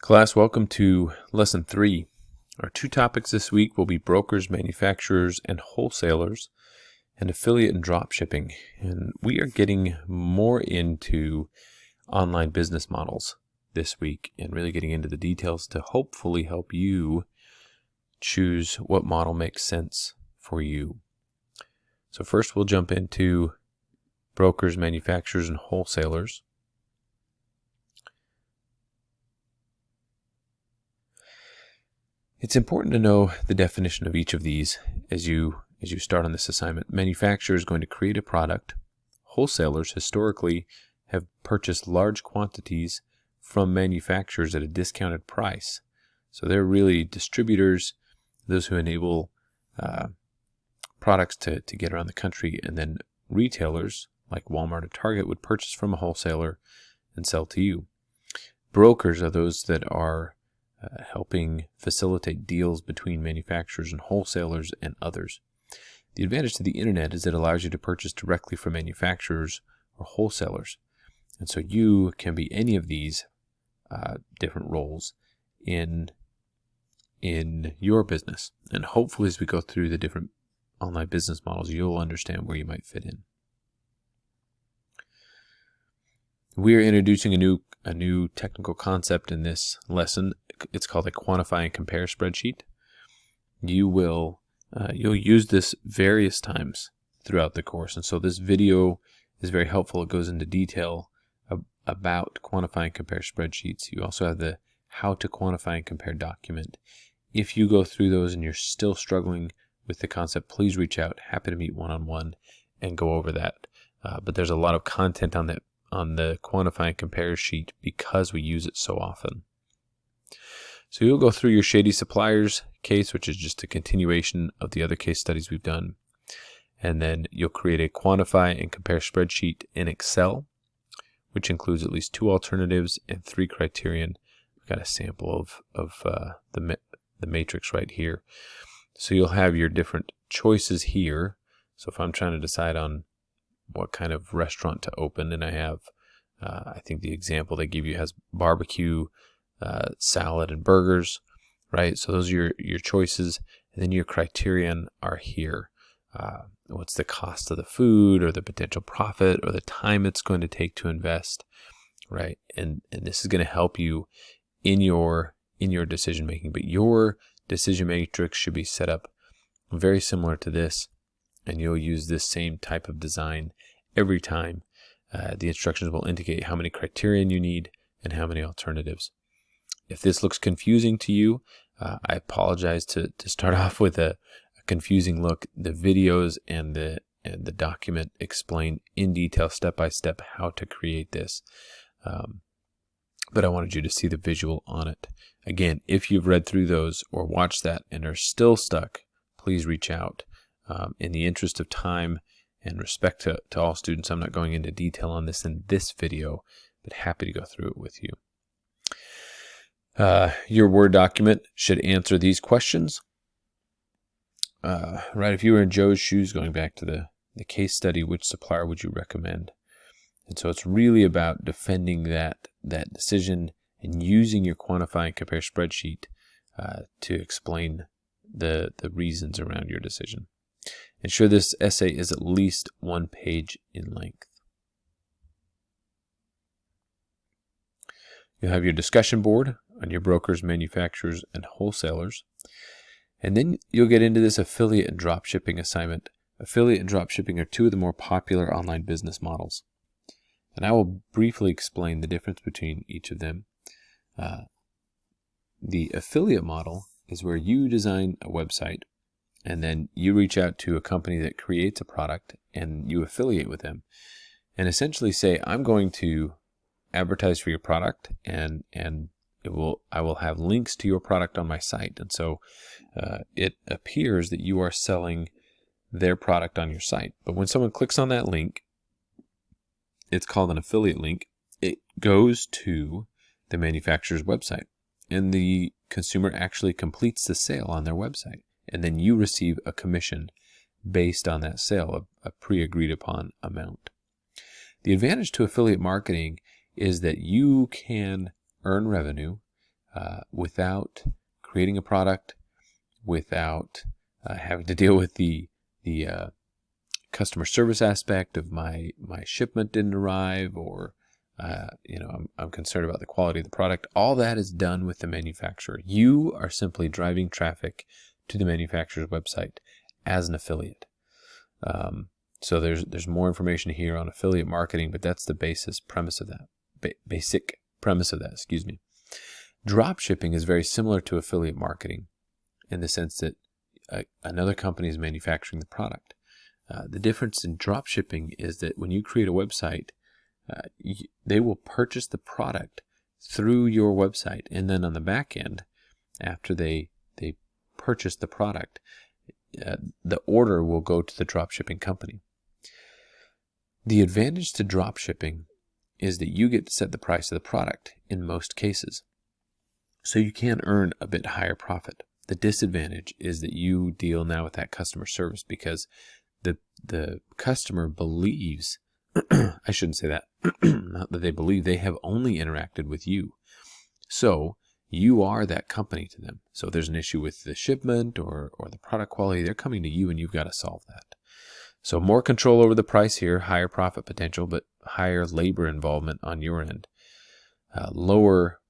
Class, welcome to Lesson 3. Our two topics this week will be brokers, manufacturers, and wholesalers, and affiliate and drop shipping. And we are getting more into online business models this week and really getting into the details to hopefully help you choose what model makes sense for you. So first we'll jump into brokers, manufacturers, and wholesalers. It's important to know the definition of each of these as you start on this assignment. Manufacturer is going to create a product. Wholesalers historically have purchased large quantities from manufacturers at a discounted price. So they're really distributors, those who enable products to get around the country, and then retailers like Walmart or Target would purchase from a wholesaler and sell to you. Brokers are those that are helping facilitate deals between manufacturers and wholesalers and others. The advantage to the internet is it allows you to purchase directly from manufacturers or wholesalers. And so you can be any of these different roles in your business. And hopefully as we go through the different online business models, you'll understand where you might fit in. We are introducing a new technical concept in this lesson. It's called a Quantify and Compare spreadsheet. You'll use this various times throughout the course, and so this video is very helpful. It goes into detail about quantify and compare spreadsheets. You also have the how to quantify and compare document. If you go through those and you're still struggling with the concept, please reach out. Happy to meet one-on-one and go over that. But there's a lot of content on the quantify and compare sheet because we use it so often. So you'll go through your shady suppliers case, which is just a continuation of the other case studies we've done. And then you'll create a quantify and compare spreadsheet in Excel, which includes at least 2 alternatives and 3 criterion. We've got a sample of the matrix right here. So you'll have your different choices here. So if I'm trying to decide on what kind of restaurant to open, and I have, I think the example they give you has barbecue, salad, and burgers, right? So those are your choices, and then your criterion are here. What's the cost of the food, or the potential profit, or the time it's going to take to invest, right? And this is going to help you in your decision making. But your decision matrix should be set up very similar to this, and you'll use this same type of design every time. The instructions will indicate how many criterion you need and how many alternatives. If this looks confusing to you, I apologize to start off with a confusing look. The videos and the document explain in detail, step by step, how to create this. But I wanted you to see the visual on it. Again, if you've read through those or watched that and are still stuck, please reach out. In the interest of time and respect to all students, I'm not going into detail on this in this video, but happy to go through it with you. Your Word document should answer these questions. Right, if you were in Joe's shoes, going back to the case study, which supplier would you recommend? And so it's really about defending that decision and using your quantify and compare spreadsheet to explain the reasons around your decision. Ensure this essay is at least 1 page in length. You'll have your discussion board on your brokers, manufacturers, and wholesalers. And then you'll get into this affiliate and drop shipping assignment. Affiliate and drop shipping are 2 of the more popular online business models. And I will briefly explain the difference between each of them. The affiliate model is where you design a website and then you reach out to a company that creates a product and you affiliate with them and essentially say, I'm going to advertise for your product and I will have links to your product on my site. And so it appears that you are selling their product on your site. But when someone clicks on that link, it's called an affiliate link. It goes to the manufacturer's website and the consumer actually completes the sale on their website. And then you receive a commission based on that sale, a pre-agreed upon amount. The advantage to affiliate marketing is that you can earn revenue without creating a product, without having to deal with the customer service aspect of my shipment didn't arrive, or I'm concerned about the quality of the product. All that is done with the manufacturer. You are simply driving traffic to the manufacturer's website as an affiliate. So there's more information here on affiliate marketing, but that's the basic premise of that. Excuse me. Drop shipping is very similar to affiliate marketing in the sense that another company is manufacturing the product. The difference in drop shipping is that when you create a website, they will purchase the product through your website, and then on the back end, after they purchase the product, the order will go to the drop shipping company. The advantage to drop shipping is that you get to set the price of the product in most cases, so you can earn a bit higher profit. The disadvantage is that you deal now with that customer service, because the customer believes, I shouldn't say that, not that they believe, they have only interacted with you. So you are that company to them. So if there's an issue with the shipment or the product quality, they're coming to you and you've got to solve that. So more control over the price here, higher profit potential, but higher labor involvement on your end. Lower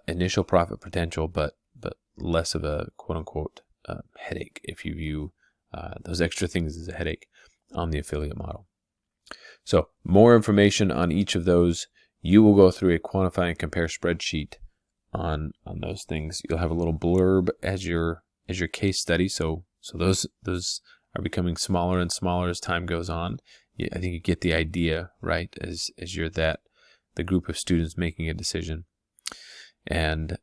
initial profit potential, but less of a quote-unquote headache if you view those extra things as a headache on the affiliate model. So more information on each of those. You will go through a quantify and compare spreadsheet on those things. You'll have a little blurb as your case study. So those are becoming smaller and smaller as time goes on. I think you get the idea, right? As you're the group of students making a decision, and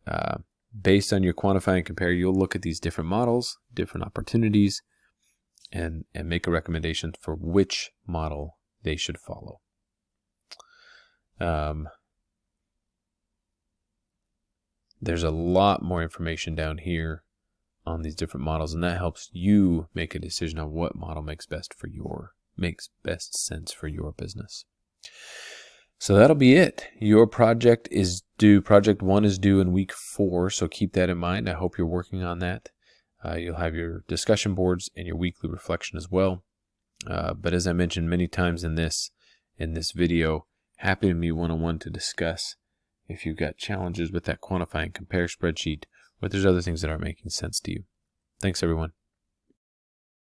based on your quantify and compare, you'll look at these different models, different opportunities, and make a recommendation for which model they should follow. There's a lot more information down here on these different models, and that helps you make a decision on what model makes best sense for your business. So that'll be it. Your project is due. Project 1 is due in week 4, so keep that in mind. I hope you're working on that. You'll have your discussion boards and your weekly reflection as well. But as I mentioned many times in this video, happy to meet one-on-one to discuss if you've got challenges with that quantify and compare spreadsheet, or if there's other things that aren't making sense to you. Thanks, everyone.